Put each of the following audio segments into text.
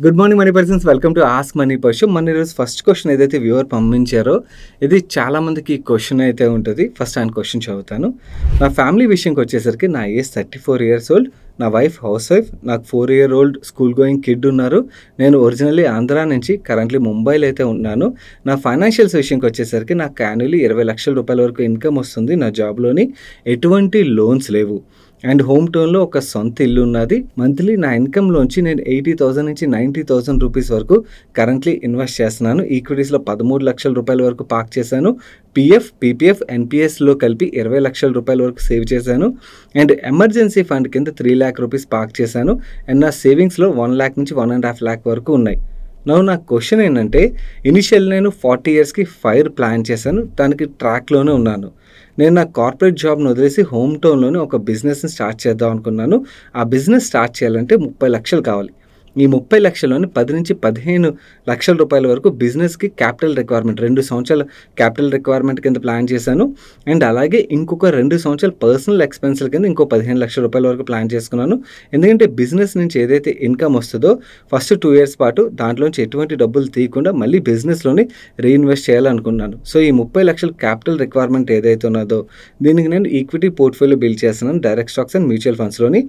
Good morning money persons, welcome to ask money person. మన ఈరోజు first question ఏదైతే viewer పంపించారో ఇది చాలామందికి క్వశ్చన్ అయితే ఉంటుంది. ఫస్ట్ ఆయన క్వశ్చన్ చదువుతాను. నా ఫ్యామిలీ విషయంకి వచ్చేసరికి నా ఏజ్ 34 years old, నా వైఫ్ హౌస్ వైఫ్, నాకు 4-year-old స్కూల్ గోయింగ్ కిడ్ ఉన్నారు. నేను ఒరిజినల్లీ ఆంధ్రా నుంచి కరెంట్లీ ముంబైలో అయితే ఉన్నాను. నా ఫైనాన్షియల్స్ విషయంకి వచ్చేసరికి నాకు యాన్యువల్లీ 20 లక్షల రూపాయల వరకు ఇన్కమ్ వస్తుంది. నా జాబ్లోని ఎటువంటి లోన్స్ లేవు అండ్ హోమ్ టౌన్లో ఒక సొంత ఇల్లు ఉన్నది. మంత్లీ నా ఇన్కమ్లోంచి నేను 80,000 నుంచి 90,000 రూపీస్ వరకు కరెంట్లీ ఇన్వెస్ట్ చేస్తున్నాను. ఈక్విటీస్లో 13 లక్షల రూపాయల వరకు పార్క్ చేశాను. పిఎఫ్, పీపీఎఫ్, ఎన్పిఎస్లో కలిపి 20 లక్షల రూపాయల వరకు సేవ్ చేశాను. అండ్ ఎమర్జెన్సీ ఫండ్ కింద 3 lakh రూపీస్ పార్క్ చేశాను. అండ్ నా సేవింగ్స్లో 1 lakh నుంచి 1.5 lakh వరకు ఉన్నాయి. నా క్వశ్చన్ ఏంటంటే, ఇనిషియల్ నేను 40 yearsకి ఫైర్ ప్లాన్ చేశాను. దానికి ట్రాక్లోనే ఉన్నాను. నేను నా కార్పొరేట్ జాబ్ను వదిలేసి హోమ్ టౌన్లోనే ఒక బిజినెస్ని స్టార్ట్ చేద్దాం అనుకున్నాను. ఆ బిజినెస్ స్టార్ట్ చేయాలంటే 30 లక్షలు కావాలి. ఈ 30 లక్షల్లోని 10 నుంచి 15 లక్షల రూపాయల వరకు బిజినెస్కి క్యాపిటల్ రిక్వైర్మెంట్, 2 సంవత్సరాల క్యాపిటల్ రిక్వైర్మెంట్ కింద ప్లాన్ చేశాను. అండ్ అలాగే ఇంకొక 2 సంవత్సరాల పర్సనల్ ఎక్స్పెన్స్ల కింద ఇంకో 15 లక్షల రూపాయల వరకు ప్లాన్ చేసుకున్నాను. ఎందుకంటే బిజినెస్ నుంచి ఏదైతే ఇన్కమ్ వస్తుందో ఫస్ట్ 2 years పాటు దాంట్లోంచి ఎటువంటి డబ్బులు తీయకుండా మళ్ళీ బిజినెస్లోని రీఇన్వెస్ట్ చేయాలనుకున్నాను. సో ఈ 30 లక్షల క్యాపిటల్ రిక్వైర్మెంట్ ఏదైతే ఉన్నదో దీనికి నేను ఈక్విటీ పోర్ట్ఫోలియో బిల్డ్ చేస్తున్నాను డైరెక్ట్ స్టాక్స్ అండ్ మ్యూచువల్ ఫండ్స్లోని.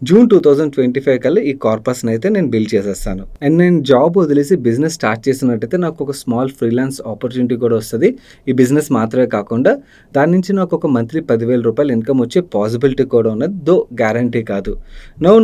జూన్ 2025 కల్లా ఈ కార్పస్ని అయితే నేను బిల్డ్ చేసేస్తాను. అండ్ నేను జాబ్ వదిలేసి బిజినెస్ స్టార్ట్ చేసినట్టయితే నాకు ఒక స్మాల్ ఫ్రీలాన్స్ ఆపర్చునిటీ కూడా వస్తుంది. ఈ బిజినెస్ మాత్రమే కాకుండా దాని నుంచి నాకు ఒక మంత్లీ 10,000 రూపాయలు ఇన్కమ్ వచ్చే పాసిబిలిటీ కూడా ఉన్నది, దో గ్యారంటీ కాదు.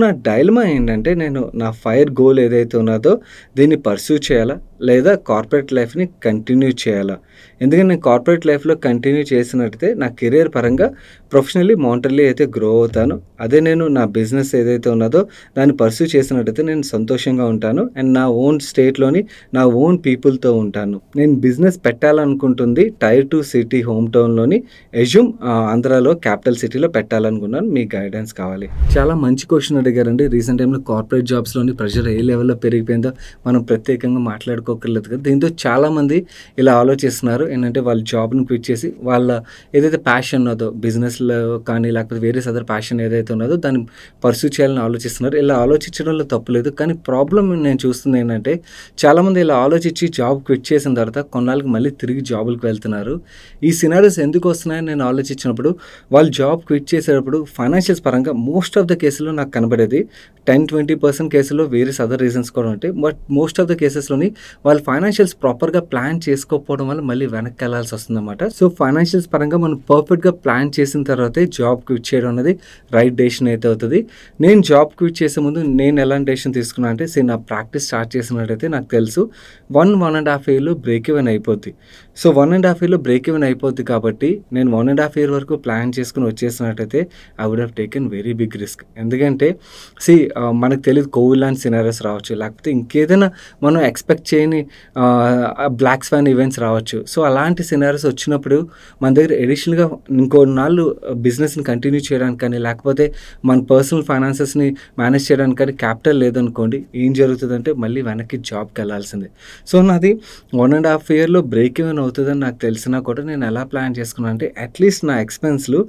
నా డైలమా ఏంటంటే, నేను నా ఫైర్ గోల్ ఏదైతే ఉన్నదో దీన్ని పర్సూ చేయాలా లేదా కార్పొరేట్ లైఫ్ని కంటిన్యూ చేయాలా? ఎందుకంటే నేను కార్పొరేట్ లైఫ్లో కంటిన్యూ చేసినట్టయితే నా కెరియర్ పరంగా ప్రొఫెషనల్లీ మానిటరీ అయితే గ్రో అవుతాను. అదే నేను నా బిజినెస్ ఏదైతే ఉన్నదో దాన్ని పర్సూ చేసినట్టయితే నేను సంతోషంగా ఉంటాను అండ్ నా ఓన్ స్టేట్లోని నా ఓన్ పీపుల్తో ఉంటాను. నేను బిజినెస్ పెట్టాలనుకుంటుంది Tier 2 సిటీ హోమ్ టౌన్లోని ఎజ్యూమ్ ఆంధ్రాలో క్యాపిటల్ సిటీలో పెట్టాలనుకున్నాను. మీ గైడెన్స్ కావాలి. చాలా మంచి క్వశ్చన్ అడిగారండి. రీసెంట్ టైంలో కార్పొరేట్ జాబ్స్లోని ప్రెషర్ ఏ లెవెల్లో పెరిగిపోయిందో మనం ప్రత్యేకంగా మాట్లాడుకోకర్లేదు కదా. దీంతో చాలామంది ఇలా ఆలోచిస్తున్నారు. ఏంటంటే వాళ్ళ జాబ్ని క్విట్ చేసి వాళ్ళ ఏదైతే ప్యాషన్ ఉన్నదో బిజినెస్లో కానీ లేకపోతే వేరే అదర్ ప్యాషన్ ఏదైతే ఉన్నదో దాన్ని పర్సూ చేయాలని ఆలోచిస్తున్నారు. ఇలా ఆలోచించడంలో తప్పులేదు. కానీ ప్రాబ్లం నేను చూస్తుంది ఏంటంటే, చాలామంది ఇలా ఆలోచించి జాబ్ క్విట్ చేసిన తర్వాత కొన్నాళ్ళకి మళ్ళీ తిరిగి జాబులకు వెళ్తున్నారు. ఈ సినారియోస్ ఎందుకు వస్తున్నాయని నేను ఆలోచించినప్పుడు, వాళ్ళు జాబ్ క్విట్ చేసేటప్పుడు ఫైనాన్షియల్స్ పరంగా మోస్ట్ ఆఫ్ ద కేసులో నాకు కనబడేది 10-20% కేసుల్లో వేరే అదర్ రీజన్స్ కూడా ఉంటాయి. బట్ మోస్ట్ ఆఫ్ ద కేసెస్లోని వాళ్ళు ఫైనాన్షియల్స్ ప్రాపర్గా ప్లాన్ చేసుకోకపోవడం వల్ల మళ్ళీ వెనక్కి వెళ్ళాల్సి వస్తుందన్నమాట. సో ఫైనాన్షియల్స్ పరంగా మనం పర్ఫెక్ట్గా ప్లాన్ చేసిన తర్వాతే జాబ్ క్విట్ చేయడం అనేది రైట్ డెసిషన్ అయితే అవుతుంది. నేను జాబ్ క్విట్ చేసే ముందు నేను ఎలాంటి డెసిషన్ తీసుకున్నా అంటే, నా ప్రాక్టీస్ స్టార్ట్ చేసినట్టయితే నాకు తెలుసు 1.5 yearలో బ్రేక్ ఈవెన్ అయిపోద్ది. సో 1.5 yearలో బ్రేక్ ఈవెన్ అయిపోద్ది కాబట్టి నేను 1.5 year వరకు ప్లాన్ చేసుకుని వచ్చేసినట్టయితే I would have taken very big risk. ఎందుకంటే మనకు తెలియదు, కోవిడ్ లాంటి సినారియోస్ రావచ్చు, లేకపోతే ఇంకేదైనా మనం ఎక్స్పెక్ట్ చేయని బ్లాక్ స్వాన్ ఈవెంట్స్ రావచ్చు. సో అలాంటి సినారియోస్ వచ్చినప్పుడు మన దగ్గర ఎడిషనల్గా ఇంకో నాళ్ళు బిజినెస్ని కంటిన్యూ చేయడానికి కానీ లేకపోతే మన పర్సనల్ ఫైనాన్సెస్ని మేనేజ్ చేయడానికి కానీ క్యాపిటల్ లేదనుకోండి, ఏం జరుగుతుందంటే మళ్ళీ వెనక్కి జాబ్కి వెళ్ళాల్సిందే. సో నాది 1.5 yearలో బ్రేక్ ఈవెన్ అవుతుందని నాకు తెలిసినా కూడా నేను ఎలా ప్లాన్ చేసుకున్నాను అంటే, అట్లీస్ట్ నా ఎక్స్పెన్స్లు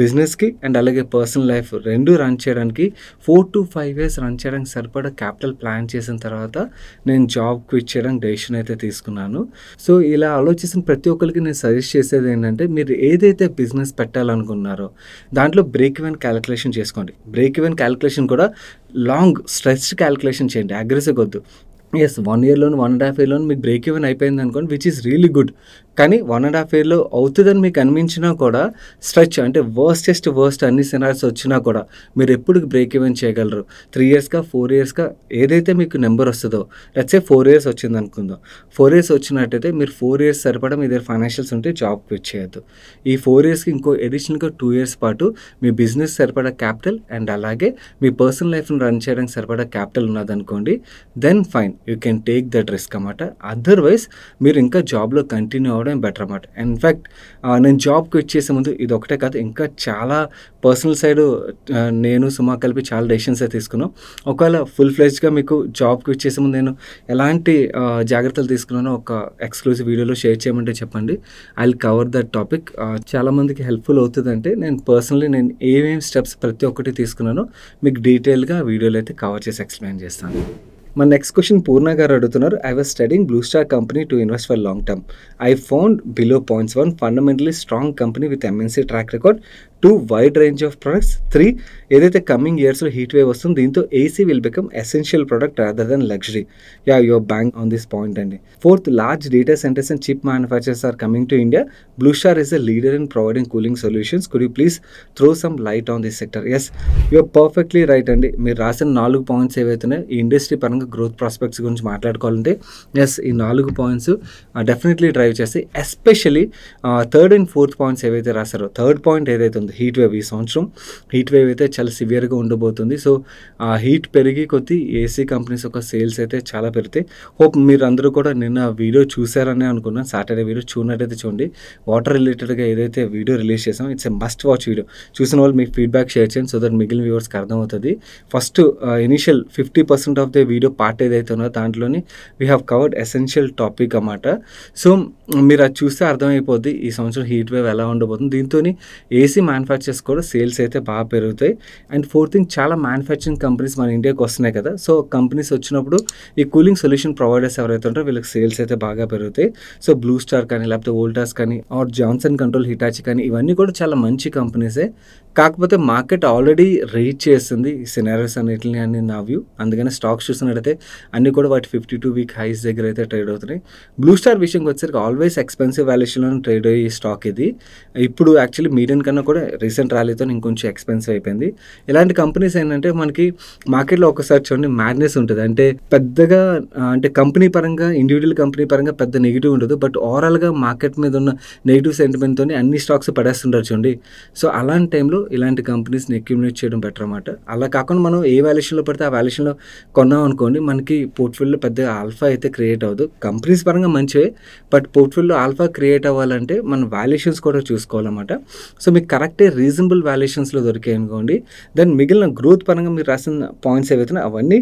బిజినెస్కి అండ్ అలాగే పర్సనల్ లైఫ్ రెండు రన్ చేయడానికి 4 to 5 years రన్ చేయడానికి సరిపడా క్యాపిటల్ ప్లాన్ చేసిన తర్వాత నేను జాబ్ క్విట్ చేయడానికి డెసిషన్ అయితే తీసుకున్నాను. సో ఇలా ఆలోచిస్తున్న ప్రతి ఒక్కరికి నేను సజెస్ట్ చేసేది ఏంటంటే, మీరు ఏదైతే బిజినెస్ పెట్టాలనుకున్నారో దాంట్లో బ్రేక్ ఈవెన్ క్యాలిక్యులేషన్ చేసుకోండి. బ్రేక్ ఈవెన్ క్యాలిక్యులేషన్ కూడా లాంగ్ స్ట్రెచ్డ్ క్యాలిక్యులేషన్ చేయండి, అగ్రెసివ్ వద్దు. 1 yearలోను 1.5 yearలోను మీకు బ్రేక్ ఈవెన్ అయిపోయింది అనుకోండి, విచ్ ఈస్ రియలీ గుడ్. కానీ 1.5 yearలో అవుతుందని మీకు అనిపించినా కూడా స్ట్రెచ్ అంటే వర్స్ట్ అన్ని సినారియోస్ వచ్చినా కూడా మీరు ఎప్పుడు బ్రేక్ ఈవెన్ చేయగలరు? 3 yearsగా 4 yearsగా ఏదైతే మీకు నెంబర్ వస్తుందో, లెట్స్ సే 4 years వచ్చింది అనుకుందాం. 4 years వచ్చినట్టయితే మీరు 4 years సరిపడా మీ దగ్గర ఫైనాన్షియల్స్ ఉంటే జాబ్ క్విట్ చేయొద్దు. ఈ 4 yearsకి ఇంకో అడిషనల్గా 2 years పాటు మీ బిజినెస్ సరిపడా క్యాపిటల్ అండ్ అలాగే మీ పర్సనల్ లైఫ్ని రన్ చేయడానికి సరిపడా క్యాపిటల్ ఉన్నదనుకోండి, then fine, you can take that risk అన్నమాట. అదర్వైజ్ మీరు ఇంకా జాబ్లో కంటిన్యూ అవ్వడం బెటర్ అన్నమాట. ఇన్ఫ్యాక్ట్ నేను జాబ్ క్విట్ చేసే ముందు ఇది ఒకటే కాదు, ఇంకా చాలా పర్సనల్ సైడ్ నేను సుమా కలిపి చాలా డెసిషన్స్ అయితే తీసుకున్నాం. ఒకవేళ ఫుల్ ఫ్లెజ్డ్గా మీకు జాబ్ క్విట్ చేసే ముందు నేను ఎలాంటి జాగ్రత్తలు తీసుకున్నానో ఒక ఎక్స్క్లూజివ్ వీడియోలో షేర్ చేయమంటే చెప్పండి. I will cover that topic. చాలామందికి హెల్ప్ఫుల్ అవుతుందంటే నేను పర్సనలీ ఏమేమి స్టెప్స్ ప్రతి ఒక్కటి తీసుకున్నానో మీకు డీటెయిల్గా వీడియోలో అయితే కవర్ చేసి ఎక్స్ప్లెయిన్ చేస్తాను. My next question Purna garu adugutunnaru. I was studying Blue Star company to invest for long term. I found below points 1 fundamentally strong company with MNC track record, 2 wide range of products, 3 ఏదైతే coming ఇయర్స్లో heat wave వస్తుంది దీంతో AC will become essential product rather than luxury. Yeah your bang on this point అండి. 4th large data centres and chip manufacturers are coming to India. Blue Star is a leader in providing cooling solutions. Could you please throw some light on this sector? Yes, your perfectly right అండి. మీరు రాసిన 4 points ఏవైతున్నాయో ఈ industry పరంగా growth prospects గురించి మాట్లాడుకోవాలంటే yes, ఈ 4 points definitely drive చేస్తాయి. Especially 3rd and 4th points ఏవైతే రాస్తారో, 3rd పాయింట్ ఏదైతే ఉంది హీట్ వేవ్, ఈ సంవత్సరం హీట్ వేవ్ అయితే చాలా సివియర్గా ఉండబోతుంది. సో ఆ హీట్ పెరిగి కొద్దీ ఏసీ కంపెనీస్ యొక్క సేల్స్ అయితే చాలా పెరుగుతాయి. హోప్ మీరు అందరూ కూడా నిన్న వీడియో చూసారని అనుకున్నాను. సాటర్డే వీడియో చూడనట్టయితే చూడండి. వాటర్ రిలేటెడ్గా ఏదైతే వీడియో రిలీజ్ చేసాం, it's a must watch video. చూసిన వాళ్ళు మీకు ఫీడ్బ్యాక్ షేర్ చేయండి సో దట్ మిగిలిన వ్యూవర్స్కి అర్థమవుతుంది. First initial 50% of the video part ఏదైతే ఉన్నదో దాంట్లోని we have covered essential topic అన్నమాట. సో మీరు అది చూస్తే అర్థమైపోద్ది ఈ సంవత్సరం హీట్ వేవ్ ఎలా ఉండబోతుంది. దీంతో ఏసీ మ్యానుఫ్యాక్చర్స్ కూడా సేల్స్ అయితే బాగా పెరుగుతాయి. అండ్ 4th థింగ్, చాలా మ్యానుఫ్యాక్చరింగ్ కంపెనీస్ మన ఇండియాకి వస్తున్నాయి కదా. సో కంపెనీస్ వచ్చినప్పుడు ఈ కూలింగ్ సొల్యూషన్ ప్రొవైడర్స్ ఎవరైతే ఉంటారో వీళ్ళకి సేల్స్ అయితే బాగా పెరుగుతాయి. సో బ్లూ స్టార్ కానీ లేకపోతే వోల్టాస్ కానీ ఆర్ జాన్సన్ కంట్రోల్, హిటాచి కానీ ఇవన్నీ కూడా చాలా మంచి కంపెనీసే. కాకపోతే మార్కెట్ ఆల్రెడీ రీచ్ చేస్తుంది ఈ సినారియోస్ అన్నిటిని అని నా వ్యూ. అందుకని స్టాక్స్ చూసినట్టయితే అన్నీ కూడా వాటి 52 వీక్ హైస్ దగ్గర అయితే ట్రేడ్ అవుతున్నాయి. బ్లూ స్టార్ విషయంకి వచ్చేసరికి ఆల్వేస్ ఎక్స్పెన్సివ్ వాల్యుయేషన్లో ట్రేడ్ అయ్యే స్టాక్ ఇది. ఇప్పుడు యాక్చువల్లీ మీడియన్ కన్నా కూడా రీసెంట్ ర్యాలీతో ఇంకొంచెం ఎక్స్పెన్సివ్ అయిపోయింది. ఇలాంటి కంపెనీస్ ఏంటంటే మనకి మార్కెట్లో ఒకసారి చూడండి మ్యాడ్నెస్ ఉంటుంది. అంటే పెద్దగా అంటే కంపెనీ పరంగా, ఇండివిజువల్ కంపెనీ పరంగా పెద్ద నెగిటివ్ ఉండదు. బట్ ఓవరాల్గా మార్కెట్ మీద ఉన్న నెగిటివ్ సెంటిమెంట్తో అన్ని స్టాక్స్ పడేస్తుంటారు చూడండి. సో అలాంటి టైంలో ఇలాంటి కంపెనీస్ని అక్యుములేట్ చేయడం బెటర్ అన్నమాట. అలా కాకుండా మనం ఏ వాల్యుయేషన్లో పడితే ఆ వాల్యుయేషన్లో కొన్నాం అనుకోండి, మనకి పోర్ట్ఫోలియోలో పెద్ద ఆల్ఫా అయితే క్రియేట్ అవ్వదు. కంపెనీస్ పరంగా మంచివే, బట్ పోర్ట్ఫోలియోలో ఆల్ఫా క్రియేట్ అవ్వాలంటే మన వాల్యుయేషన్స్ కూడా చూసుకోవాలన్నమాట. సో మీకు కరెక్టే రీజనబుల్ వాల్యుయేషన్స్లో దొరికాయి అనుకోండి, దెన్ మిగిలిన గ్రోత్ పరంగా మీరు రాసిన పాయింట్స్ ఏవైతే అవన్నీ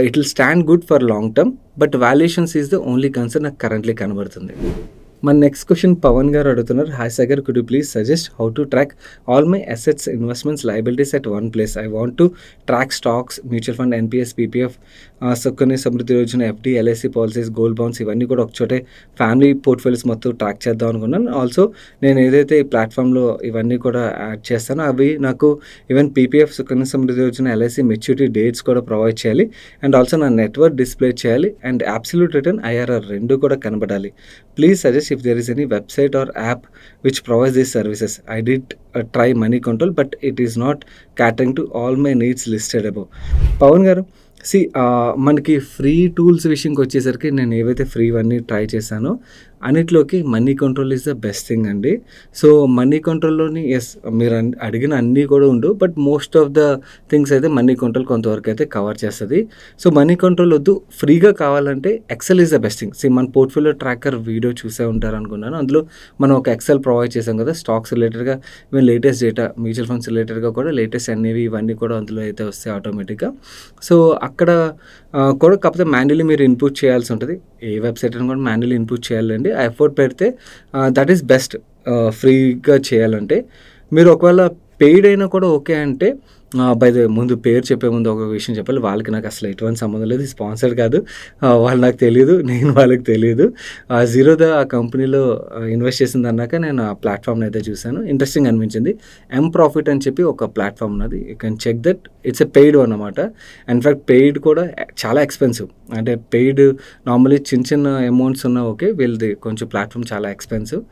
it will stand good for long term. But valuations is the only concern నాకు కరెంట్లీ కనబడుతుంది. మన నెక్స్ట్ క్వశ్చన్ పవన్ గారు అడుగుతున్నారు. Hi Sagar, could you please suggest how to track all my assets, investments, liabilities at one place? I want to track stocks, mutual fund, NPS, PPF, Sukanya Samriddhi Yojana, FD, LIC policies, gold bonds ఇవన్నీ కూడా ఒకచోటే family portfolios మొత్తం track చేద్దాం అనుకున్నాను. Also నేను ఏదైతే ఈ ప్లాట్ఫామ్లో ఇవన్నీ కూడా యాడ్ చేస్తానో అవి నాకు even PPF, Sukanya Samriddhi Yojana, LIC maturity dates కూడా ప్రొవైడ్ చేయాలి. అండ్ ఆల్సో నా నెట్వర్క్ డిస్ప్లే చేయాలి. అండ్ అబ్సల్యూట్ రిటర్న్, ఐఆర్ఆర్ రెండు కూడా కనబడాలి. Please suggest if there is any website or app which provides these services. I did try money control but it is not catering to all my needs listed above. Pawan garu, మనకి free tools విషయంకి వచ్చేసరికి నేను ఏవైతే free అన్నీ try చేశానో అన్నిట్లోకి Moneycontrol is the best thing అండి. So మనీ కంట్రోల్లోని ఎస్ మీరు అడిగిన అన్నీ కూడా ఉండు, but most of the things అయితే మనీ కంట్రోల్ కొంతవరకు అయితే కవర్ చేస్తుంది. సో మనీ కంట్రోల్ వద్దు, ఫ్రీగా కావాలంటే Excel is the best thing. మన పోర్ట్ఫోలియో ట్రాకర్ వీడియో చూసే ఉంటారు అనుకున్నాను. అందులో మనం ఒక ఎక్సెల్ ప్రొవైడ్ చేసాం కదా, స్టాక్స్ రిలేటెడ్గా even latest data, mutual funds రిలేటెడ్గా కూడా లేటెస్ట్ ఎన్ఏవి ఇవన్నీ కూడా అందులో అయితే వస్తాయి ఆటోమేటిక్గా. సో అక్కడ కూడా కాకపోతే మాన్యువల్లీ మీరు ఇన్పుట్ చేయాల్సి ఉంటుంది. ఏ వెబ్సైట్ అని కూడా మాన్యువల్లీ ఇన్పుట్ చేయాలండి. ఆ ఎఫర్ట్ పెడితే దట్ ఈస్ బెస్ట్. ఫ్రీగా చేయాలంటే మీరు ఒకవేళ పెయిడ్ అయినా కూడా ఓకే అంటే బై ద ముందు పేరు చెప్పే ముందు ఒక విషయం చెప్పాలి. వాళ్ళకి నాకు అసలు ఎటువంటి సంబంధం లేదు, స్పాన్సర్డ్ కాదు, వాళ్ళు నాకు తెలియదు, నేను వాళ్ళకి తెలియదు. జీరోదా ఆ కంపెనీలో ఇన్వెస్ట్ చేసింది అన్నాక నేను ఆ ప్లాట్ఫామ్ని అయితే చూశాను, ఇంట్రెస్టింగ్ అనిపించింది. ఎం ప్రాఫిట్ అని చెప్పి ఒక ప్లాట్ఫామ్ ఉన్నది, you can check that. It's a paid అన్నమాట. ఇన్ఫ్యాక్ట్ పెయిడ్ కూడా చాలా ఎక్స్పెన్సివ్. అంటే పెయిడ్ నార్మల్లీ చిన్న చిన్న అమౌంట్స్ ఉన్నా ఓకే, వీళ్ళది కొంచెం ప్లాట్ఫామ్ చాలా ఎక్స్పెన్సివ్.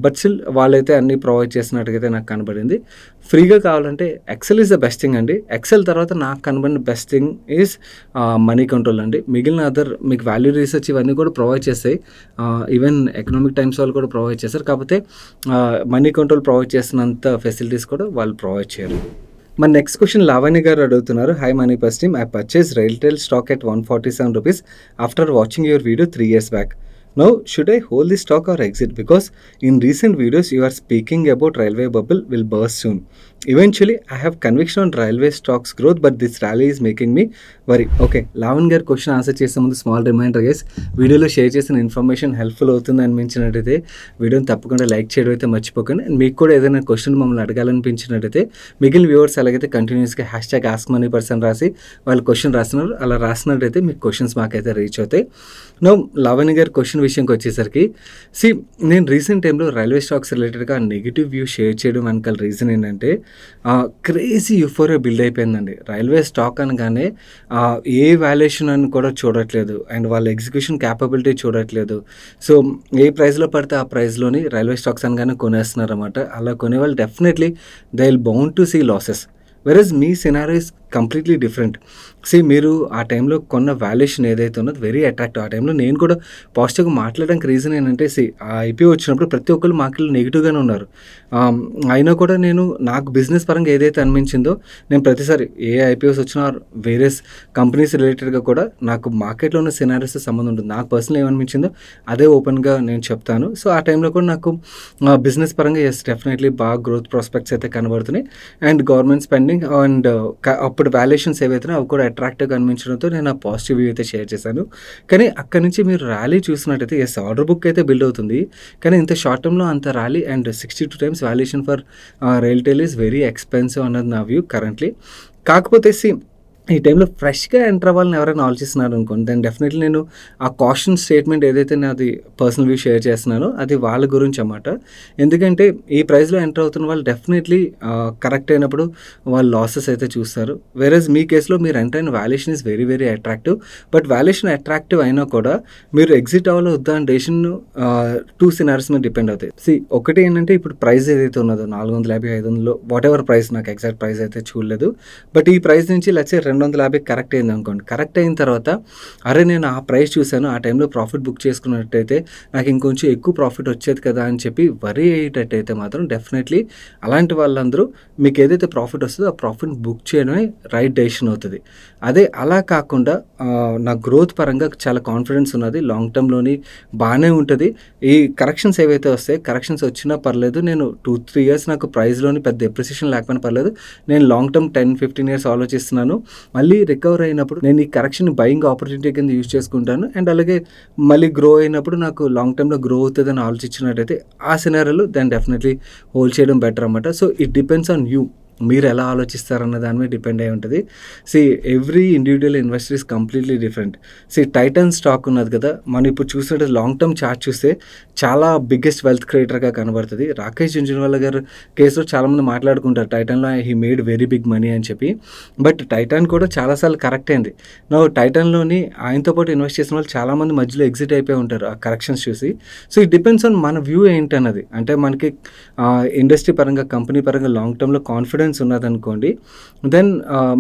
బట్ స్టిల్ వాళ్ళైతే అన్నీ ప్రొవైడ్ చేసినట్టుగైతే నాకు కనబడింది. ఫ్రీగా కావాలంటే Excel is the best thing అండి. ఎక్సెల్ తర్వాత నాకు కనబడిన best thing is Moneycontrol అండి. మిగిలిన అదర్ మీకు వాల్యూ రీసెర్చ్ ఇవన్నీ కూడా ప్రొవైడ్ చేస్తాయి. ఈవెన్ ఎకనామిక్ టైమ్స్ వాళ్ళు కూడా ప్రొవైడ్ చేస్తారు. కాకపోతే మనీ కంట్రోల్ ప్రొవైడ్ చేసినంత ఫెసిలిటీస్ కూడా వాళ్ళు ప్రొవైడ్ చేయరు. మన నెక్స్ట్ క్వశ్చన్ లావణ్య గారు అడుగుతున్నారు. High money purse team, I purchase RailTel stock at 147 rupees after watching your video 3 years back. Now, should I hold this stock or exit? Because in recent videos, you are speaking about railway bubble will burst soon. Eventually I have conviction on railway stocks growth but this rally is making me worry. Okay, Lavan గారి question answer చేసే ముందు small reminder guys, వీడియోలో share చేసిన information helpful అవుతుంది అనిపించినట్టయితే వీడియోని తప్పకుండా like చేయడం అయితే మర్చిపోకండి. అండ్ మీకు కూడా ఏదైనా క్వశ్చన్ మమ్మల్ని అడగాలనిపించినట్టయితే మిగిలిన వ్యూవర్స్ ఎలాగైతే కంటిన్యూస్గా #AskMoneyPerson రాసి వాళ్ళు క్వశ్చన్ రాస్తున్నారు, అలా రాసినట్టయితే మీకు క్వశ్చన్స్ మాకైతే రీచ్ అవుతాయి. నో, లావణ్య గారి క్వశ్చన్ విషయంకి వచ్చేసరికి నేను రీసెంట్ టైంలో రైల్వే స్టాక్స్ రిలేటెడ్గా నెగిటివ్ వ్యూ షేర్ చేయడం వెనకాల రీజన్ ఏంటంటే క్రేజీ యూఫోరియా బిల్డ్ అయిపోయిందండి. రైల్వే స్టాక్ అనగానే ఏ వాల్యుయేషన్ అని కూడా చూడట్లేదు అండ్ వాళ్ళ ఎగ్జిక్యూషన్ క్యాపబిలిటీ చూడట్లేదు. సో ఏ ప్రైస్లో పడితే ఆ ప్రైస్లోని రైల్వే స్టాక్స్ అనగానే కొనేస్తున్నారు అన్నమాట. అలా కొనేవాళ్ళు definitely they will bound to see losses. Versus మీ సినారియో ఇస్ కంప్లీట్లీ డిఫరెంట్. మీరు ఆ టైంలో కొన్న వాల్యుయేషన్ ఏదైతే ఉన్నదో వెరీ అట్రాక్టివ్. ఆ టైంలో నేను కూడా పాజిటివ్గా మాట్లాడడానికి రీజన్ ఏంటంటే ఆ ఐపీఓ వచ్చినప్పుడు ప్రతి ఒక్కరు మార్కెట్లో నెగిటివ్గానే ఉన్నారు. అయినా కూడా నేను నాకు బిజినెస్ పరంగా ఏదైతే అనిపించిందో నేను ప్రతిసారి ఏ ఐపీఓస్ వచ్చినా వేరియస్ కంపెనీస్ రిలేటెడ్గా కూడా నాకు మార్కెట్లో ఉన్న సినారియోస్ సంబంధం ఉంటుంది. నాకు పర్సనల్ ఏమనిపించిందో అదే ఓపెన్గా నేను చెప్తాను. సో ఆ టైంలో కూడా నాకు బిజినెస్ పరంగా డెఫినెట్లీ బాగా గ్రోత్ ప్రాస్పెక్ట్స్ అయితే కనబడుతున్నాయి అండ్ గవర్నమెంట్ స్పెండింగ్ అండ్ అప్పుడు వాల్యుయేషన్స్ ఏవైతే అవి కూడా అట్రాక్టివ్గా అనిపించడంతో నేను ఆ పాజిటివ్ వ్యూ అయితే షేర్ చేశాను. కానీ అక్కడి నుంచి మీరు ర్యాలీ చూసినట్టయితే ఆర్డర్ బుక్ అయితే బిల్డ్ అవుతుంది, కానీ ఇంత షార్ట్ టర్మ్లో అంత rally and 62 times valuation for RailTel is very expensive అన్నది నా వ్యూ కరెంట్లీ. కాకపోతే ఈ టైంలో ఫ్రెష్గా ఎంటర్ అవ్వాలని ఎవరైనా ఆలోచిస్తున్నారు అనుకోండి, దెన్ డెఫినెట్లీ నేను ఆ కాషన్ స్టేట్మెంట్ ఏదైతే నాది పర్సనల్ వ్యూ షేర్ చేస్తున్నానో అది వాళ్ళ గురించి అన్నమాట. ఎందుకంటే ఈ ప్రైస్లో ఎంటర్ అవుతున్న వాళ్ళు డెఫినెట్లీ కరెక్ట్ అయినప్పుడు వాళ్ళు లాసెస్ అయితే చూస్తారు. వేరేజ్ మీ కేసులో మీరు ఎంటర్ అయిన valuation is very very attractive. But valuation attractive అయినా కూడా మీరు ఎగ్జిట్ అవ్వాలో వద్దా అని డెసిషన్ 2 scenarios మీద డిపెండ్ అవుతాయి. ఒకటి ఏంటంటే ఇప్పుడు ప్రైస్ ఏదైతే ఉన్నదో 450, 500 వాట్ ఎవర్ ప్రైస్, నాకు ఎగ్జాక్ట్ ప్రైస్ అయితే చూడలేదు. బట్ ఈ ప్రైస్ నుంచి లచ్చే 250 కరెక్ట్ అయింది అనుకోండి. కరెక్ట్ అయిన తర్వాత అరే నేను ఆ ప్రైస్ చూశాను, ఆ టైంలో ప్రాఫిట్ బుక్ చేసుకున్నట్టయితే నాకు ఇంకొంచెం ఎక్కువ ప్రాఫిట్ వచ్చేది కదా అని చెప్పి వరీ అయ్యేటట్టయితే మాత్రం డెఫినెట్లీ అలాంటి వాళ్ళందరూ మీకు ఏదైతే ప్రాఫిట్ వస్తుందో ఆ ప్రాఫిట్ బుక్ చేయడమే రైట్ డెసిషన్ అవుతుంది. అదే అలా కాకుండా నా గ్రోత్ పరంగా చాలా కాన్ఫిడెన్స్ ఉన్నది, లాంగ్ టర్మ్లోని బాగానే ఉంటుంది. ఈ కరెక్షన్స్ ఏవైతే వస్తాయి, కరెక్షన్స్ వచ్చినా పర్లేదు, నేను 2-3 years నాకు ప్రైస్లోని పెద్ద ఎప్రిసియేషన్ లేకపోయినా పర్లేదు, నేను లాంగ్ టర్మ్ 10-15 years ఆలోచిస్తున్నాను. మళ్ళీ రికవర్ అయినప్పుడు నేను ఈ కరెక్షన్ బయింగ్ ఆపర్చునిటీ కింద యూజ్ చేసుకుంటాను అండ్ అలాగే మళ్ళీ గ్రో అయినప్పుడు నాకు లాంగ్ టర్మ్లో గ్రో అవుతుందని ఆలోచించినట్టయితే ఆ సినారియోలో దాన్ని డెఫినెట్లీ హోల్డ్ చేయడం బెటర్ అన్నమాట. So it depends on you, మీరు ఎలా ఆలోచిస్తారన్న దాని మీద డిపెండ్ అయి ఉంటుంది. Every individual investor is completely different. Titan stock ఉన్నది కదా, మనం ఇప్పుడు చూసినట్టు లాంగ్ టర్మ్ చార్ట్ చూస్తే చాలా బిగ్గెస్ట్ వెల్త్ క్రియేటర్గా కనబడుతుంది. రాకేష్ జుంజునవాలా గారు కేసులో చాలామంది మాట్లాడుకుంటారు టైటన్లో he made very big money అని చెప్పి. బట్ టైటాన్ కూడా చాలాసార్లు కరెక్ట్ అయింది. నా టైటన్లోని ఆయనతో పాటు ఇన్వెస్ట్ చేసిన వాళ్ళు చాలామంది మధ్యలో ఎగ్జిట్ అయిపోయి ఉంటారు ఆ కరెక్షన్స్ చూసి. ఇట్ డిపెండ్స్ ఆన్ మన వ్యూ ఏంటన్నది. అంటే మనకి ఇండస్ట్రీ పరంగా కంపెనీ పరంగా లాంగ్ టర్మ్లో కాన్ఫిడెన్స్ ఉన్నదనుకోండి, దెన్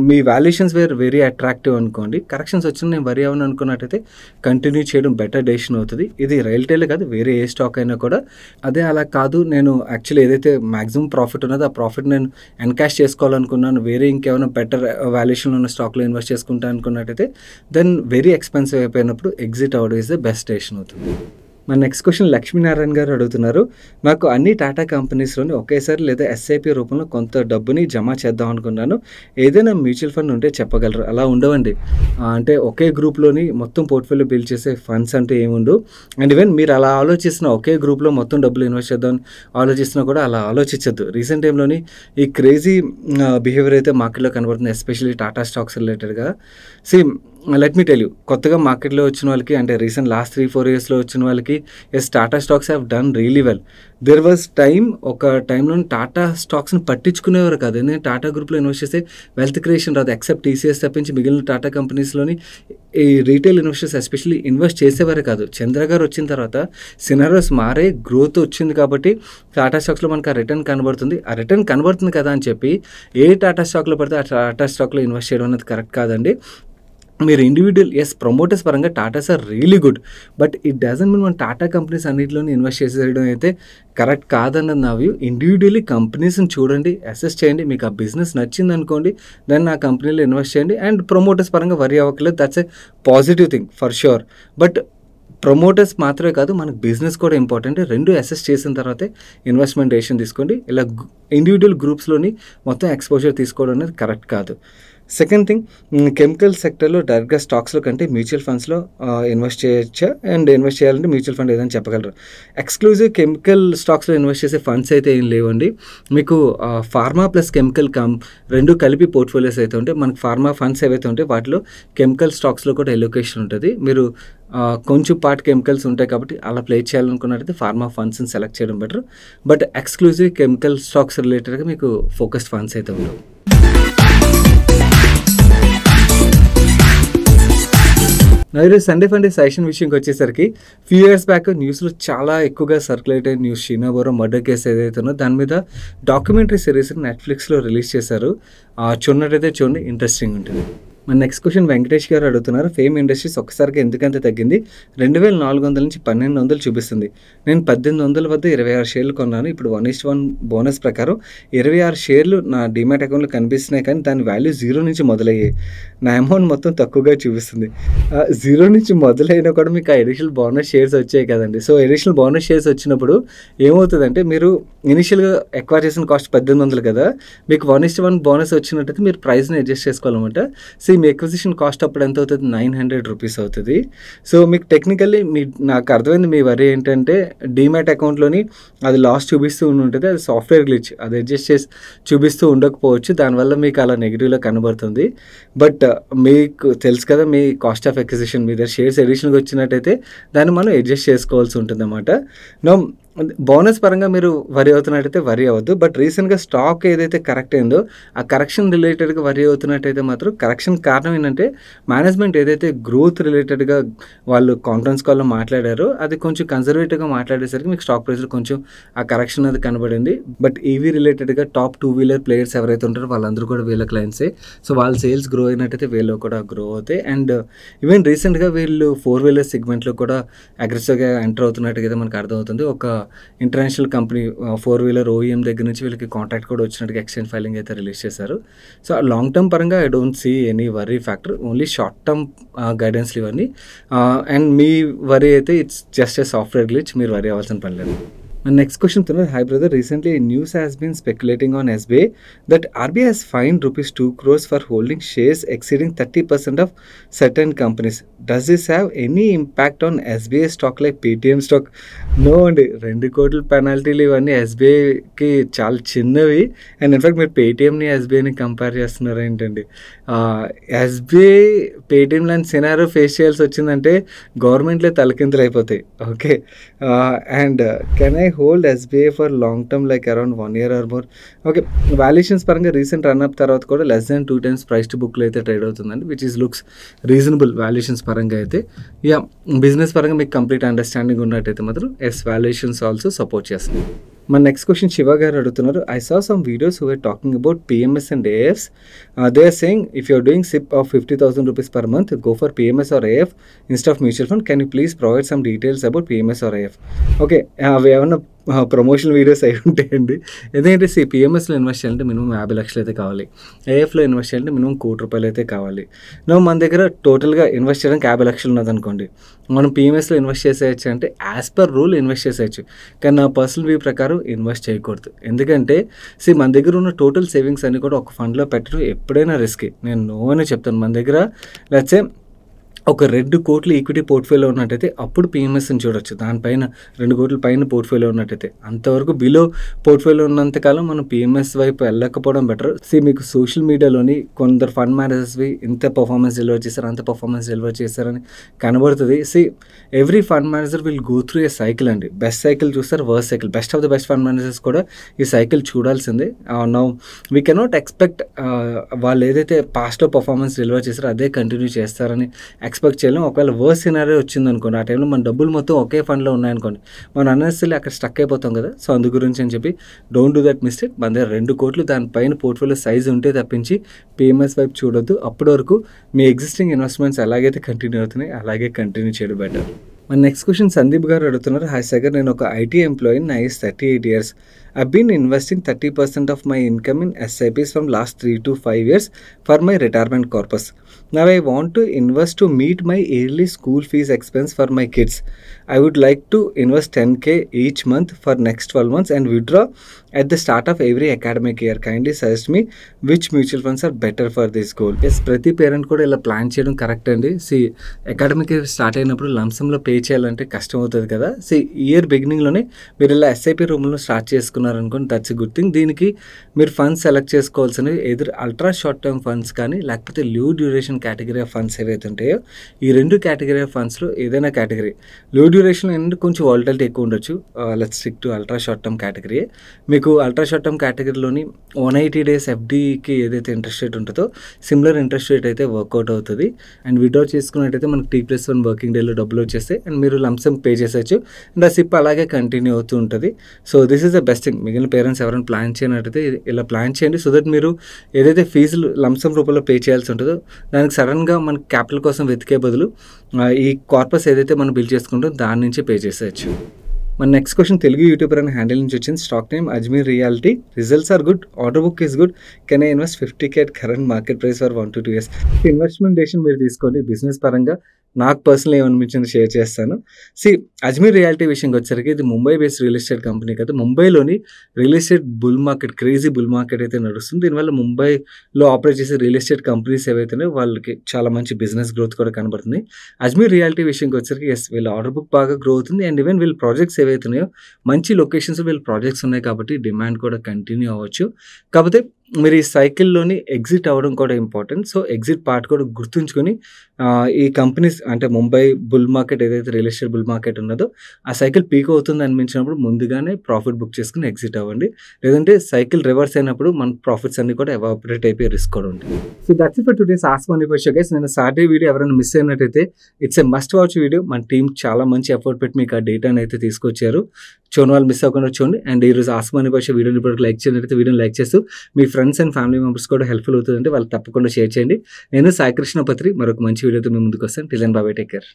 మీ వాల్యుయేషన్స్ వేర్ వెరీ అట్రాక్టివ్ అనుకోండి, కరెక్షన్స్ వచ్చిన నేను వరి అవ్వను అనుకున్నట్టయితే కంటిన్యూ చేయడం బెటర్ డెసిషన్ అవుతుంది. ఇది రైల్టెల్ కాదు, వేరే ఏ స్టాక్ అయినా కూడా అదే. అలా కాదు, నేను యాక్చువల్లీ ఏదైతే మ్యాక్సిమం ప్రాఫిట్ ఉన్నదో ఆ ప్రాఫిట్ నేను ఎన్కాష్ చేసుకోవాలనుకున్నాను, వేరే ఇంకేమైనా బెటర్ వాల్యుయేషన్ ఉన్న స్టాక్లో ఇన్వెస్ట్ చేసుకుంటా అనుకున్నట్టయితే దెన్ వెరీ ఎక్స్పెన్సివ్ అయిపోయినప్పుడు ఎగ్జిట్ అవ్వడం ఈజ్ ద బెస్ట్ డెసిషన్ అవుతుంది. మన నెక్స్ట్ క్వశ్చన్ లక్ష్మీనారాయణ గారు అడుగుతున్నారు, నాకు అన్ని టాటా కంపెనీస్లోని ఒకేసారి లేదా ఎస్ఐపి రూపంలో కొంత డబ్బుని జమ చేద్దాం అనుకున్నాను, ఏదైనా మ్యూచువల్ ఫండ్ ఉంటే చెప్పగలరు? అలా ఉండవండి. అంటే ఒకే గ్రూప్లోని మొత్తం పోర్ట్ఫోలియో బిల్డ్ చేసే ఫండ్స్ అంటే ఏముండవు. అండ్ ఈవెన్ మీరు అలా ఆలోచిస్తున్న ఒకే గ్రూప్లో మొత్తం డబ్బులు ఇన్వెస్ట్ చేద్దామని ఆలోచిస్తున్నా కూడా అలా ఆలోచించద్దు. రీసెంట్ టైంలోని ఈ క్రేజీ బిహేవియర్ అయితే మార్కెట్లో కనబడుతుంది, ఎస్పెషల్లీ టాటా స్టాక్స్ రిలేటెడ్గా. లెట్ మీ టెల్ యూ, కొత్తగా మార్కెట్లో వచ్చిన వాళ్ళకి, అంటే రీసెంట్ లాస్ట్ 3-4 yearsలో వచ్చిన వాళ్ళకి Tata stocks have done really well. There was ఒక టైంలో టాటా స్టాక్స్ని పట్టించుకునేవారు కాదు, ఎందుకంటే టాటా గ్రూప్లో ఇన్వెస్ట్ చేస్తే వెల్త్ క్రియేషన్ రాదు, ఎక్సెప్ట్ టీసీఎస్ తప్పించి మిగిలిన టాటా కంపెనీస్లోని ఈ రీటైల్ ఇన్వెస్టర్స్ ఎస్పెషల్లీ ఇన్వెస్ట్ చేసేవారే కాదు. చంద్ర గారు వచ్చిన తర్వాత సినారియోస్ మారే, గ్రోత్ వచ్చింది కాబట్టి టాటా స్టాక్స్లో మనకు ఆ రిటర్న్ కనబడుతుంది. ఆ రిటర్న్ కనబడుతుంది కదా అని చెప్పి ఏ టాటా స్టాక్లో పడితే ఆ టాటా స్టాక్లో ఇన్వెస్ట్ చేయడం అనేది కరెక్ట్ కాదండి. మీరు ఇండివిజువల్ ప్రమోటర్స్ పరంగా Tatas are really good, but it doesn't mean మన టాటా కంపెనీస్ అన్నింటిలోనే ఇన్వెస్ట్ చేసేయడం అయితే కరెక్ట్ కాదన్నది నా వ్యూ. ఇండివిజువల్లీ కంపెనీస్ని చూడండి, అసెస్ చేయండి, మీకు ఆ బిజినెస్ నచ్చింది అనుకోండి, దాన్ని ఆ కంపెనీలో ఇన్వెస్ట్ చేయండి. అండ్ ప్రమోటర్స్ పరంగా వరి అవ్వట్లేదు, that's a positive thing for sure. But promoters మాత్రమే కాదు, మనకు బిజినెస్ కూడా ఇంపార్టెంట్. రెండు అసెస్ చేసిన తర్వాతే ఇన్వెస్ట్మెంట్ డెసిషన్ తీసుకోండి. ఇలా ఇండివిజువల్ గ్రూప్స్లోని మొత్తం ఎక్స్పోజర్ తీసుకోవడం అనేది కరెక్ట్ కాదు. సెకండ్ థింగ్, కెమికల్ సెక్టర్లో డైరెక్ట్గా స్టాక్స్లో కంటే మ్యూచువల్ ఫండ్స్లో ఇన్వెస్ట్ చేయొచ్చా, అండ్ ఇన్వెస్ట్ చేయాలంటే మ్యూచువల్ ఫండ్ ఏదైనా చెప్పగలరు? ఎక్స్క్లూజివ్ కెమికల్ స్టాక్స్లో ఇన్వెస్ట్ చేసే ఫండ్స్ అయితే ఏం లేవండి. మీకు ఫార్మా ప్లస్ కెమికల్ రెండు కలిపి పోర్ట్ఫోలియోస్ అయితే ఉంటాయి. మనకు ఫార్మా ఫండ్స్ ఏవైతే ఉంటాయి వాటిలో కెమికల్ స్టాక్స్లో కూడా ఎలొకేషన్ ఉంటుంది. మీరు కొంచెం పార్ట్ కెమికల్స్ ఉంటాయి కాబట్టి అలా ప్లే చేయాలనుకున్నట్టయితే ఫార్మా ఫండ్స్ని సెలెక్ట్ చేయడం better. But exclusive chemical stocks రిలేటెడ్గా మీకు ఫోకస్డ్ ఫండ్స్ అయితే ఉండవు. ఈరోజు సండే ఫండే సజెషన్ విషయంకి వచ్చేసరికి ఫ్యూ ఇయర్స్ బ్యాక్ న్యూస్లో చాలా ఎక్కువగా సర్క్యులేట్ అయిన news Sheena Bora murder case ఏదైతే ఉందో దాని మీద డాక్యుమెంటరీ సిరీస్ని నెట్ఫ్లిక్స్లో రిలీజ్ చేశారు. చూడనట్టయితే చూడండి, ఇంట్రెస్టింగ్ ఉంటుంది. మన నెక్స్ట్ క్వశ్చన్ వెంకటేష్ గారు అడుగుతున్నారు, ఫేమ్ ఇండస్ట్రీస్ ఒక్కసారిగా ఎందుకంత తగ్గింది? 2400 నుంచి 1200 చూపిస్తుంది. నేను 1800 వద్ద 26 షేర్లు కొన్నాను. ఇప్పుడు 1:1 బోనస్ ప్రకారం 26 షేర్లు నా డిమాట్ అకౌంట్లో కనిపిస్తున్నాయి, కానీ దాని వాల్యూ 0 నుంచి మొదలయ్యాయి. నా అమౌంట్ మొత్తం తక్కువగా చూపిస్తుంది. 0 నుంచి మొదలైనా కూడా మీకు ఆ ఎడిషనల్ బోనస్ షేర్స్ వచ్చాయి కదండి. సో ఎడిషనల్ బోనస్ షేర్స్ వచ్చినప్పుడు ఏమవుతుందంటే, మీరు ఇనిషియల్గా ఎక్వైర్ చేసిన కాస్ట్ 1800 కదా, మీకు 1:1 బోనస్ వచ్చినట్టయితే మీరు ప్రైస్ని అడ్జస్ట్ చేసుకోవాలన్నమాట. సో మీ ఎక్విజిషన్ కాస్ట్ అప్పుడు ఎంత అవుతుంది? 900 రూపీస్ అవుతుంది. సో మీకు టెక్నికల్లీ నాకు అర్థమైంది మీ వరి ఏంటంటే, డీమ్యాట్ అకౌంట్లోని అది లాస్ చూపిస్తూ ఉంటుంది, అది సాఫ్ట్వేర్ గ్లిచ్, అది అడ్జస్ట్ చేసి చూపిస్తూ ఉండకపోవచ్చు, దానివల్ల మీకు అలా నెగిటివ్లో కనబడుతుంది. బట్ మీకు తెలుసు కదా, మీ కాస్ట్ ఆఫ్ ఎక్విజిషన్ మీద షేర్స్ ఎడిషన్గా వచ్చినట్టయితే దాన్ని మనం అడ్జస్ట్ చేసుకోవాల్సి ఉంటుంది అన్నమాట. నో బోనస్ పరంగా మీరు వరి అవుతున్నట్టయితే వరి అవ్వద్దు. బట్ రీసెంట్గా స్టాక్ ఏదైతే కరెక్ట్ అయిందో ఆ కరెక్షన్ రిలేటెడ్గా వరి అవుతున్నట్టయితే మాత్రం, కరెక్షన్ కారణం ఏంటంటే మేనేజ్మెంట్ ఏదైతే గ్రోత్ రిలేటెడ్గా వాళ్ళు కాన్ఫరెన్స్ కాల్లో మాట్లాడారో అది కొంచెం కన్జర్వేటివ్గా మాట్లాడేసరికి మీకు స్టాక్ ప్రైస్లో కొంచెం ఆ కరెక్షన్ అది కనబడింది. బట్ ఈవీ రిలేటెడ్గా టాప్ 2 వీలర్ ప్లేయర్స్ ఎవరైతే ఉంటారో వాళ్ళందరూ కూడా వీళ్ళ క్లయింట్సే. సో వాళ్ళ సేల్స్ గ్రో అయినట్టయితే వీళ్ళు కూడా గ్రో అవుతాయి. అండ్ ఈవెన్ రీసెంట్గా వీళ్ళు 4 వీలర్ సెగ్మెంట్లో కూడా అగ్రెసివ్గా ఎంటర్ అవుతున్నట్టుగా మనకు అర్థమవుతుంది. ఒక ఇంటర్నేషనల్ కంపెనీ 4 వీలర్ ఓఈఎం దగ్గర నుంచి వీళ్ళకి కాంట్రాక్ట్ కూడా వచ్చినట్టుగా ఎక్స్చేంజ్ ఫైలింగ్ అయితే రిలీజ్ చేశారు. సో లాంగ్ టర్మ్ పరంగా I don't see any worry factor, only short term గైడెన్స్లు ఇవన్నీ. అండ్ మీ వరీ అయితే it's just a software glitch, మీరు వరీ అవ్వాల్సిన పని లేదు. Next question tunnel, hi brother, recently news has been speculating on SBI that RBI has fined rupees 2 crores for holding shares exceeding 30% of certain companies. Does this have any impact on SBI stock like Paytm stock? No అండి, 2 కోట్ల పెనాల్టీలు ఇవన్నీ ఎస్బీఐకి చాలా చిన్నవి. And in fact మీరు పేటిఎంని ఎస్బీఐని compare చేస్తున్నారు ఏంటండి? SBI Paytm లాంటి సినారో face చేయాల్సి వచ్చిందంటే గవర్నమెంట్లే తలకిందులు అయిపోతాయి. Okay, and can I hold SBI for long term like around 1 year or more? Okay, valuations పరంగా రీసెంట్ రన్అప్ తర్వాత కూడా less than 2 times price to బుక్లో అయితే ట్రేడ్ అవుతుందండి, which is looks reasonable valuations పరంగా అయితే. యా, బిజినెస్ పరంగా మీకు కంప్లీట్ అండర్స్టాండింగ్ ఉన్నట్టయితే మాత్రం ఎస్, వాల్యుయేషన్స్ ఆల్సో సపోర్ట్ చేస్తుంది. మన నెక్స్ట్ క్వశ్చన్ శివ గారు అడుగుతున్నారు, I saw some videos who are talking about PMS and AIFs. They are saying if you are doing SIP of 50,000 rupees per month, go for PMS or AF instead of mutual fund. Can you please provide some details about PMS or AF? Okay, అవి ఏమన్నా promotional videos అయి ఉంటాయండి. ఎందుకంటే పిఎంఎస్లో invest చేయాలంటే minimum 50 లక్షలు అయితే కావాలి, ఏఎఫ్లో invest చేయాలంటే మినిమం 1 కోటి రూపాయలు అయితే కావాలి. మన దగ్గర టోటల్గా ఇన్వెస్ట్ చేయడానికి 50 లక్షలు ఉన్నదనుకోండి, మనం పిఎంఎస్లో ఇన్వెస్ట్ చేసేయచ్చు అంటే యాజ్ పర్ రూల్ ఇన్వెస్ట్ చేసేయచ్చు. కానీ నా పర్సనల్ వ్యూ ప్రకారం ఇన్వెస్ట్ చేయకూడదు. ఎందుకంటే మన దగ్గర ఉన్న టోటల్ సేవింగ్స్ అన్ని కూడా ఒక ఫండ్లో పెట్టడం ఎప్పుడైనా రిస్కే. నేను నో అని చెప్తాను. మన దగ్గర లెట్స్ సే ఒక 2 కోట్ల ఈక్విటీ పోర్ట్ఫోలియో ఉన్నట్టయితే అప్పుడు పిఎంఎస్ని చూడొచ్చు. దానిపైన 2 కోట్ల పైన పోర్ట్ఫోలియో ఉన్నట్టయితే, అంతవరకు బిలో పోర్ట్ఫోలియో ఉన్నంతకాలం మనం పిఎంఎస్ వైపు వెళ్ళకపోవడం బెటర్. మీకు సోషల్ మీడియాలోని కొందరు ఫండ్ మేనేజర్స్వి ఇంత పర్ఫార్మెన్స్ డెలివర్ చేశారు, అంత పర్ఫార్మెన్స్ డెలివర్ చేశారని కనబడుతుంది. Every fund manager will go through a cycle అండి. బెస్ట్ సైకిల్ చూస్తారు, worst cycle. Best of the best fund managers కూడా ఈ సైకిల్ చూడాల్సిందే. నౌ వీ కెనాట్ ఎక్స్పెక్ట్ వాళ్ళు ఏదైతే పాస్ట్లో పర్ఫార్మెన్స్ డెలివర్ చేస్తారో అదే కంటిన్యూ చేస్తారని ఎక్స్పెక్ట్ చేయలేం. ఒకవేళ వర్స్ సినారియో వచ్చింది అనుకోండి, ఆ టైంలో మన డబ్బులు మొత్తం ఒకే ఫండ్లో ఉన్నాయనుకోండి, మనం అన్నెసరీ అక్కడ స్టక్ అయిపోతాం కదా. సో అందు గురించి అని చెప్పి డోంట్ డూ దట్ మిస్టేక్. మన దగ్గర 2 కోట్లు దానిపైన పోర్ట్ఫోలియో సైజ్ ఉంటే తప్పించి పిఎంఎస్ వైపు చూడొద్దు. అప్పటి వరకు మీ ఎగ్జిస్టింగ్ ఇన్వెస్ట్మెంట్స్ ఎలాగైతే కంటిన్యూ అవుతున్నాయి అలాగే కంటిన్యూ చేయడం better. My next question Sandeep garu adugutunnaru. Hi Sagar, నేను ఒక IT ఎంప్లాయీ. నా age 38 years. I've been investing 30% of my income in SIPs from last 3 to 5 years for my retirement purpose. Now I want to invest to meet my yearly school fees expense for my kids. I would like to invest 10k each month for next 12 months and withdraw at the start of every academic year. Kindly suggest me which mutual funds are better for this goal. Yes, ప్రతి parent కూడా ఇలా plan చేయడం correct అండి. Academic year start అయినప్పుడు లంసంలో pay చేయాలంటే కష్టం అవుతుంది కదా. ఇయర్ బిగినింగ్లోనే మీరు ఇలా ఎస్ఐపి రూమ్లో స్టార్ట్ చేసుకున్నారనుకోండి, దట్స్ ఎ గుడ్ థింగ్. దీనికి మీరు ఫండ్స్ సెలెక్ట్ చేసుకోవాల్సినవి ఎదురు అల్ట్రా షార్ట్ టర్మ్ ఫండ్స్ కానీ లేకపోతే ల్యూ డ్యూరేషన్ కేటగిరీ ఆఫ్ ఫండ్స్ ఏవైతే ఉంటాయో, ఈ 2 కేటగిరీ ఆఫ్ ఫండ్స్లో ఏదైనా కేటగిరీ. ల్యూ డ్యూరేషన్ ఏంటంటే కొంచెం వాలటిలిటీ ఎక్కువ ఉండొచ్చు. Let's stick to ultra short term category. మీకు అల్ట్రా షార్ట్ టర్మ్ కేటగిరీలోని 180 days ఎఫ్డీకి ఏదైతే ఇంట్రెస్ట్ రేట్ ఉంటుందో సిమిలర్ ఇంట్రెస్ట్ రేట్ అయితే వర్కౌట్ అవుతుంది. అండ్ విడ్రా చేసుకున్నట్టయితే మనకి T+1 వర్కింగ్ డేలో డబ్బులు వచ్చేస్తాయి అండ్ మీరు లంసమ్ పే చేసేయచ్చు అండ్ ఆ సిప్ అలాగే కంటిన్యూ అవుతూ ఉంటుంది. So this is the best thing. మిగిలిన పేరెంట్స్ ఎవరైనా ప్లాన్ చేయనట్టయితే ఇలా ప్లాన్ చేయండి. సో దట్ మీరు ఏదైతే ఫీజులు లంసమ్ రూపంలో పే చేయాల్సి ఉంటుందో దానికి సడన్గా మనకి క్యాపిటల్ కోసం వెతికే బదులు ఈ కార్పస్ ఏదైతే మనం బిల్ చేసుకుంటామో దాని నుంచి పే చేసేయచ్చు. మన నెక్స్ట్ క్వశ్చన్ తెలుగు యూట్యూబర్ అనే హ్యాండిల్ నుంచి వచ్చింది. Stock name Ajmer reality. Results are good, order book is good. Can I invest 50k at current market price for 1 to 2 years? Investment decision మీరు తీసుకోండి. బిజినెస్ పరంగా నాకు పర్సనల్ ఏమనిపించింది షేర్ చేస్తాను. అజ్మీర్ రియాలిటీ విషయంకి వచ్చేసరికి ఇది Mumbai based real estate company కదా. ముంబైలోని real estate bull market, crazy bull market అయితే నడుస్తుంది. దీనివల్ల ముంబైలో ఆపరేట్ చేసే రియల్ ఎస్టేట్ కంపెనీస్ ఏవైతున్నాయో వాళ్ళకి చాలా మంచి బిజినెస్ గ్రోత్ కూడా కనబడుతుంది. అజ్మీర్ రియాలిటీ విషయంకి వచ్చేసరికి వీళ్ళ ఆర్డర్ బుక్ బాగా గ్రో అవుతుంది అండ్ ఈవెన్ వీళ్ళ ప్రాజెక్ట్స్ ఏవైతున్నాయో మంచి లొకేషన్స్ వీళ్ళ ప్రాజెక్ట్స్ ఉన్నాయి కాబట్టి డిమాండ్ కూడా కంటిన్యూ అవ్వచ్చు. కాకపోతే మీరు ఈ సైకిల్లోని ఎగ్జిట్ అవ్వడం కూడా ఇంపార్టెంట్. సో ఎగ్జిట్ పార్ట్ కూడా గుర్తుంచుకొని ఈ కంపెనీస్ అంటే ముంబై బుల్ మార్కెట్ ఏదైతే రియల్ ఎస్టేట్ బుల్ మార్కెట్ ఉన్నదో ఆ సైకిల్ పీక్ అవుతుంది అనిపించినప్పుడు ముందుగానే ప్రాఫిట్ బుక్ చేసుకుని ఎగ్జిట్ అవ్వండి. లేదంటే సైకిల్ రివర్స్ అయినప్పుడు మన ప్రాఫిట్స్ అన్ని కూడా ఎవాపరేట్ అయిపోయి రిస్క్ కూడా ఉంటుంది. So that's it for today's ask money question guys. నేను సాటర్డే వీడియో ఎవరైనా మిస్ అయినట్టయితే it's a must watch video. మన టీం చాలా మంచి ఎఫర్ట్ పెట్టి మీకు ఆ డేటాని అయితే తీసుకొచ్చారు. చూడని వాళ్ళు మిస్ అవ్వకుండా చూడండి. అండ్ ఈరోజు ఆస్క్ మనీ క్వశ్చన్ వీడియోని ఇప్పుడు లైక్ చేసినట్టయితే వీడియోని లైక్ చేస్తూ మీ ఫ్రెండ్స్ అండ్ ఫ్యామిలీ మెంబర్స్ కూడా హెల్ప్ఫుల్ అవుతుందంటే వాళ్ళు తప్పకుండా షేర్ చేయండి. నేను సాయి కృష్ణ పత్రి మరొక మంచి వీడియోతో మీ ముందుకు వస్తాను. Till then bye bye, take care.